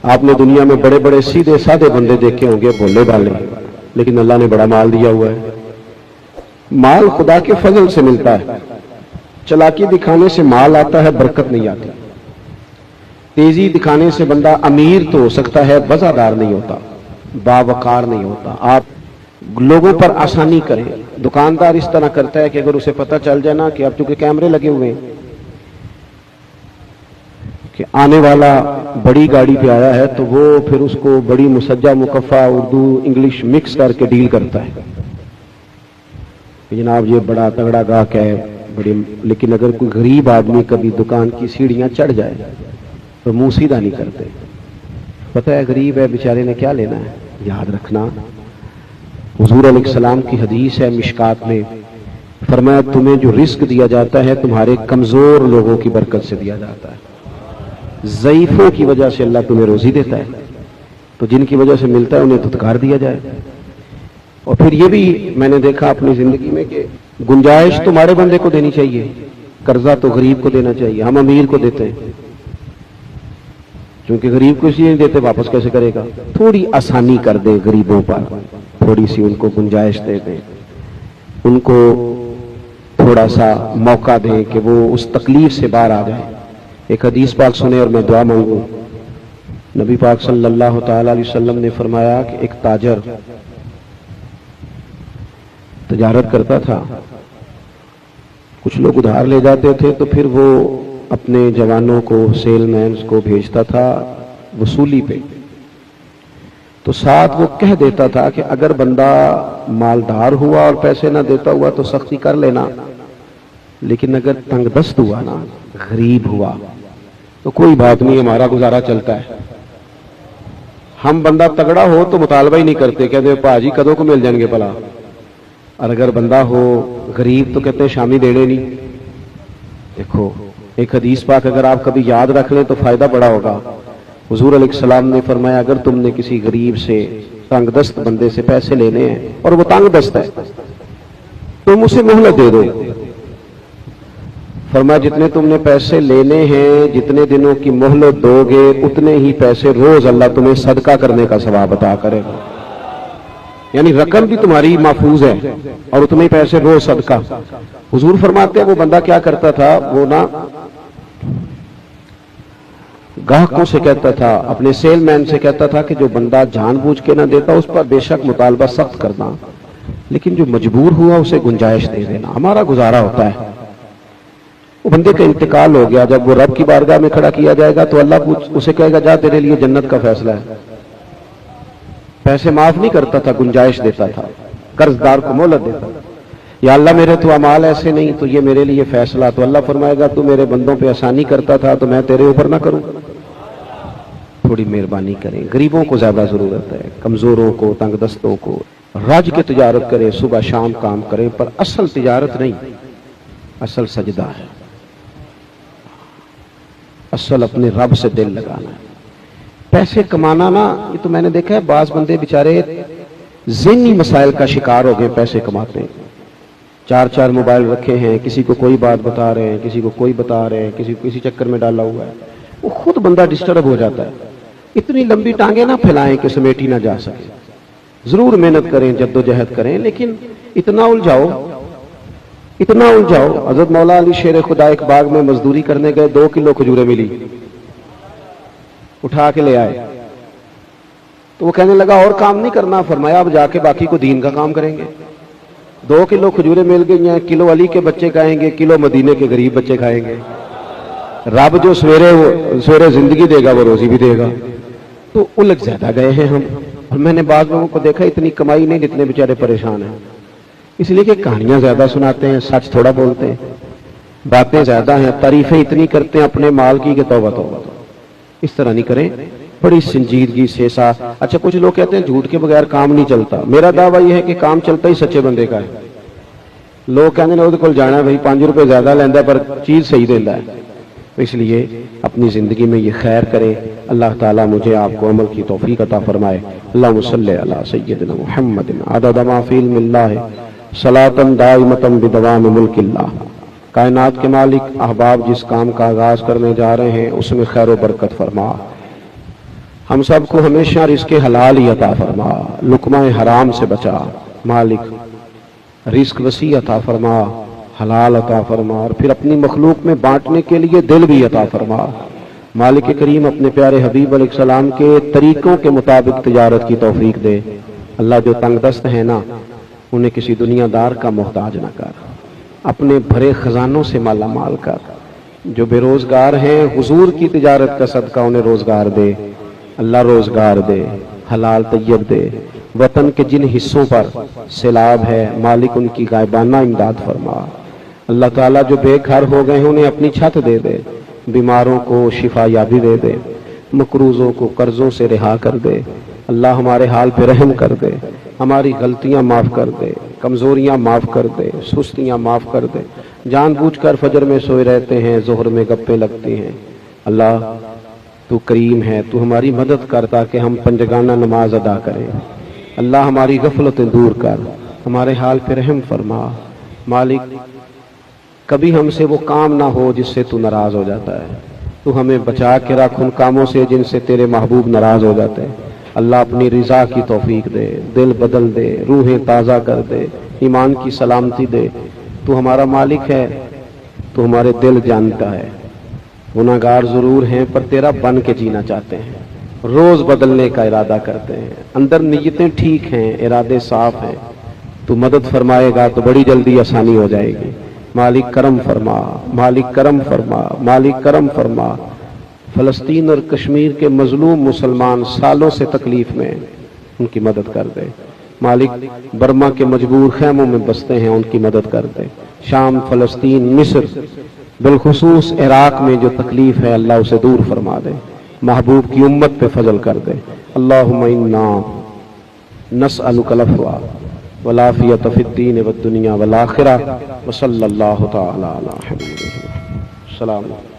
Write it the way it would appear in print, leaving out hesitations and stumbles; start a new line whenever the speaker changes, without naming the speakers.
आपने दुनिया में बड़े बड़े सीधे साधे बंदे देखे होंगे, भोले भाले, लेकिन अल्लाह ने बड़ा माल दिया हुआ है। माल खुदा के फजल से मिलता है। चालाकी दिखाने से माल आता है, बरकत नहीं आती। तेजी दिखाने से बंदा अमीर तो हो सकता है, वज़ादार नहीं होता, बावकार नहीं होता। आप लोगों पर आसानी करें। दुकानदार इस तरह करता है कि अगर उसे पता चल जाए ना कि अब चूंकि कैमरे लगे हुए हैं कि आने वाला बड़ी गाड़ी पे आया है, तो वो फिर उसको बड़ी मुसज्जा मुकफ़ा उर्दू इंग्लिश मिक्स करके डील करता है कि जनाब ये बड़ा तगड़ा गाहक है बड़ी। लेकिन अगर कोई गरीब आदमी कभी दुकान की सीढ़ियां चढ़ जाए तो मुंह सीधा नहीं करते। पता है गरीब है बेचारे ने क्या लेना है। याद रखना, हुजूर अलैहिस्सलाम की हदीस है मिशकात में, फरमाया तुम्हें जो रिस्क दिया जाता है तुम्हारे कमजोर लोगों की बरकत से दिया जाता है। ज़ईफों की वजह से अल्लाह तुम्हें रोजी देता है, तो जिनकी वजह से मिलता है उन्हें धुतकार दिया जाए। और फिर ये भी मैंने देखा अपनी जिंदगी में कि गुंजाइश तो माड़े बंदे को देनी चाहिए, कर्जा तो गरीब को देना चाहिए। हम अमीर को देते हैं क्योंकि गरीब को इसलिए नहीं देते, वापस कैसे करेगा। थोड़ी आसानी कर दें गरीबों पर, थोड़ी सी उनको गुंजाइश दे दें, उनको थोड़ा सा मौका दें कि वो उस तकलीफ से बाहर आ जाए। एक हदीस पाक सुने और मैं दुआ मांगू। नबी पाक सल्लल्लाहु तआला अलैहि वसल्लम ने फरमाया कि एक ताजर तिजारत करता था, कुछ लोग उधार ले जाते थे तो फिर वो अपने जवानों को, सेलमैन्स को भेजता था वसूली पे। तो साथ वो कह देता था कि अगर बंदा मालदार हुआ और पैसे ना देता हुआ तो सख्ती कर लेना, लेकिन अगर तंगदस्त हुआ ना, गरीब हुआ, तो कोई बात नहीं, हमारा गुजारा चलता है। हम बंदा तगड़ा हो तो मुतालबा ही नहीं करते, कहते भाजी कदों को मिल जाएंगे भला। और अगर बंदा हो गरीब तो कहते हैं शामी देने नहीं। देखो एक हदीस पाक अगर आप कभी याद रख लें तो फायदा बड़ा होगा। हुजूर अलैहिस्सलाम ने फरमाया अगर तुमने किसी गरीब से, तंगदस्त बंदे से पैसे लेने हैं और वो तंगदस्त है, तुम उसे मोहलत दे दो। फरमाया जितने तुमने पैसे लेने हैं, जितने दिनों की मोहलत दोगे, उतने ही पैसे रोज अल्लाह तुम्हें सदका करने का सवाब अता करेगा। यानी रकम भी तुम्हारी महफूज है और उतने ही पैसे रोज सदका। हुजूर फरमाते हैं वो बंदा क्या करता था, वो ना ग्राहकों से कहता था, अपने सेलमैन से कहता था कि जो बंदा जानबूझ के ना देता उस पर बेशक मुतालबा सख्त करना, लेकिन जो मजबूर हुआ उसे गुंजाइश दे देना, हमारा गुजारा होता है। वो बंदे का इंतकाल हो गया, जब वो रब की बारगाह में खड़ा किया जाएगा तो अल्लाह उसे कहेगा जा तेरे लिए जन्नत का फैसला है। पैसे माफ नहीं करता था, गुंजाइश देता था, कर्जदार को मोहलत देता था। या अल्लाह मेरे तो अमाल ऐसे नहीं, तो ये मेरे लिए फैसला। तो अल्लाह फरमाएगा तू मेरे बंदों पे आसानी करता था तो मैं तेरे ऊपर ना करूं। थोड़ी मेहरबानी करें, गरीबों को ज्यादा जरूरत है, कमजोरों को, तंगदस्तों को। राज की तिजारत करें, सुबह शाम काम करें, पर असल तिजारत नहीं, असल सजदा है, असल अपने रब से दिल लगाना है। पैसे कमाना ना, ये तो मैंने देखा है बाज बंदे बेचारे ज़हनी मसाइल का शिकार हो गए, पैसे कमाते हैं, 4-4 मोबाइल रखे हैं, किसी को कोई बात बता रहे हैं, किसी को कोई बता रहे हैं, किसी को किसी चक्कर में डाला हुआ है, वो खुद बंदा डिस्टर्ब हो जाता है। इतनी लंबी टांगे ना फैलाएं कि समेटी ना जा सके। जरूर मेहनत करें, जद्दोजहद करें, लेकिन इतना उलझाओ, इतना उलझाओ। हजरत मौला अली शेर खुदा एक बाग में मजदूरी करने गए, 2 किलो खजूरें मिली, उठा के ले आए। तो वो कहने लगा और काम नहीं करना। फरमाया अब जाके बाकी को दीन का काम करेंगे। 2 किलो खजूरें मिल गई हैं, किलो अली के बच्चे खाएंगे, किलो मदीने के गरीब बच्चे खाएंगे। रब जो सवेरे जिंदगी देगा वो रोजी भी देगा। तो उलझ ज्यादा गए हैं हम। और मैंने बाद लोगों को देखा इतनी कमाई नहीं जितने बेचारे परेशान हैं, इसलिए कि कहानियां ज्यादा सुनाते हैं, सच थोड़ा बोलते हैं, बातें ज्यादा हैं, तारीफें इतनी करते हैं अपने माल की कि तौबा तौबा। इस तरह नहीं करें, बड़ी संजीदगी से साथ। अच्छा कुछ लोग कहते हैं झूठ के बगैर काम नहीं चलता। मेरा दावा यह है कि काम चलता ही सच्चे बंदे का है। लोग कहते हैं ਉਹਦੇ ਕੋਲ जाना भाई 5 रुपए ज्यादा लेंदा पर चीज सही देता है। तो इसलिए अपनी जिंदगी में ये खैर करें। अल्लाह ताला मुझे आपको अमल की तौफीक अता फरमाए। अल्लाहुम्मा सल्लि अला सय्यिदिना मुहम्मदिन अदद मा फी इल्मिल्लाह सलातन दाइमतन बिदवाम मुल्किल्लाह। कायनात के मालिक अहबाब जिस काम का आगाज करने जा रहे हैं उसमें खैर व बरकत फरमा। ہم سب کو ہمیشہ رزق حلال ہی عطا فرما، لقمہ حرام سے بچا مالک، رزق وسیع عطا فرما، حلال عطا فرما، اور پھر اپنی مخلوق میں بانٹنے کے لیے دل بھی عطا فرما۔ مالک کریم اپنے پیارے حبیب علیہ السلام کے طریقوں کے مطابق تجارت کی توفیق دے۔ اللہ جو تنگ دست ہیں نا، انہیں کسی دنیا دار کا محتاج نہ کر، اپنے بھرے خزانوں سے مالا مال کر۔ جو بے روزگار ہیں، حضور کی تجارت کا صدقہ انہیں روزگار دے، اللہ روزگار دے، حلال طیب دے۔ وطن کے جن حصوں پر سیلاب ہے مالک ان کی غائبانہ امداد فرما۔ اللہ تعالیٰ جو بے گھر ہو گئے ہیں انہیں اپنی چھت دے دے، بیماروں کو شفا یابی دے دے، مقروضوں کو قرضوں سے رہا کر دے۔ اللہ ہمارے حال پہ رحم کر دے، ہماری غلطیاں معاف کر دے، کمزوریاں معاف کر دے، سستیاں معاف کر دے۔ جان بوجھ کر فجر میں سوئے رہتے ہیں، ظہر میں گپیں لگتی ہیں۔ اللہ تو کریم ہے، تو ہماری مدد کر تاکہ ہم پنجگانہ نماز ادا کریں۔ اللہ ہماری غفلتیں دور کر، ہمارے حال پہ رحم فرما۔ مالک کبھی ہم سے وہ کام نہ ہو جس سے تو ناراض ہو جاتا ہے، تو ہمیں بچا کے رکھ ان کاموں سے جن سے تیرے محبوب ناراض ہو جاتے ہیں۔ اللہ اپنی رضا کی توفیق دے، دل بدل دے، روحیں تازہ کر دے، ایمان کی سلامتی دے۔ تو ہمارا مالک ہے، تو ہمارے دل جانتا ہے۔ گناہگار ضرور ہیں پر تیرا بن کے جینا چاہتے ہیں، روز بدلنے کا ارادہ کرتے ہیں، اندر نیتیں ٹھیک ہیں، ارادے صاف ہیں۔ تو مدد فرمائے گا تو بڑی جلدی آسانی ہو جائے گی۔ مالک کرم فرما، مالک کرم فرما، مالک کرم فرما۔ فلسطین اور کشمیر کے مظلوم مسلمان سالوں سے تکلیف میں، ان کی مدد کر دے۔ مالک برما کے مجبور خیموں میں بستے ہیں، ان کی مدد کر دے۔ شام، فلسطین، مصر، بالخصوص عراق میں جو تکلیف ہے اللہ اسے دور فرما دے، محبوب کی امت پہ فضل کر دے۔ اللہم انا نسألک العفو والعافیۃ فی الدین والدنیا والآخرہ، وصلی اللہ تعالی علی محمد۔ السلام علیکم۔